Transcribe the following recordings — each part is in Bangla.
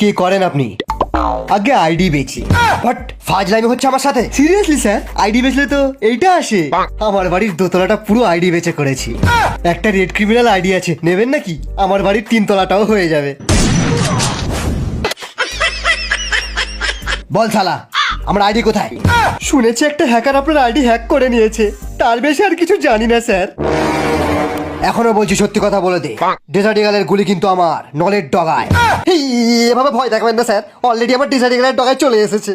কি করেন আপনি? আগে আইডি বেচি, বাট ফাজলামি হচ্ছে আমার সাথে। সিরিয়াসলি স্যার, আইডি বেচলে তো এইটা আসে। আমার বাড়ির দোতলাটা পুরো আইডি বেচে করেছি। একটা রেড ক্রিমিনাল আইডি আছে, নেবেন নাকি? আমার বাড়ির 3 তলাটাও হয়ে যাবে। বল শালা, আমার আইডি কোথায়? শুনেছি একটা হ্যাকার আপনার আইডি হ্যাক করে নিয়েছে, তার বেশি আর কিছু জানি না স্যার। এখনো বলছি, সত্যি কথা বলে দে। ডেজার্ট ইগলের গুলি কিন্তু আমার নলের ডগায়। এভাবে ভয় দেখাবেন না স্যার, অলরেডি আমার ডেজার্ট ইগলের ডগায় চলে এসেছে।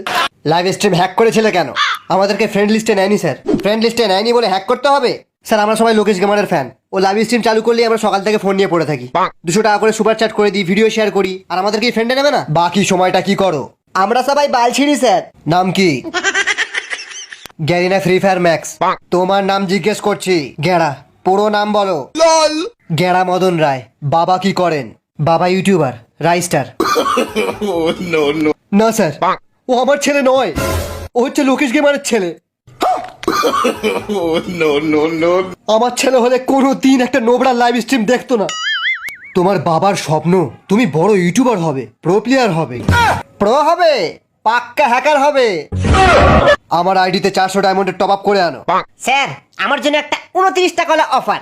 লাইভ স্ট্রিম হ্যাক করেছিল কেন? আমাদেরকে ফ্রেন্ড লিস্টে নেয়নি স্যার। ফ্রেন্ড লিস্টে নেয়নি বলে হ্যাক করতে হবে? স্যার আমরা সবাই লোকেশ গেমারের ফ্যান। ও লাইভ স্ট্রিম চালু করলে আমরা সকাল থেকে ফোন নিয়ে পড়ে থাকি। 200 টাকা করে সুপার চ্যাট করে দিই, ভিডিও শেয়ার করি, আর আমাদেরকে ফ্রেন্ডে নেবে না? বাকি সময়টা কি করো? আমরা সবাই বাল ছিঁড়ি স্যার। নাম কি? Garena free fire max. তোমার নাম জিজ্ঞেস করছি। গেঁড়া, পুরো নাম বলো। গেঁড়া মদন রায়। বাবা কি করেন? বাবা ইউটিউবার, রাইস্টার। না স্যার, ও আমার ছেলে নয়, ও হচ্ছে লোকেশ গেমারের ছেলে। আমার ছেলে হলে কোনো দিন একটা নোবড়া লাইভ স্ট্রিম দেখতো না। তোমার বাবার স্বপ্ন তুমি বড় ইউটিউবার হবে, প্রো প্লেয়ার হবে। প্রো হবে? পাক্কা হ্যাকার হবে। আমার আইডিতে 400 ডায়মন্ডের টপ আপ করে আনো। স্যার আমার জন্য একটা 29 টাকা অফার।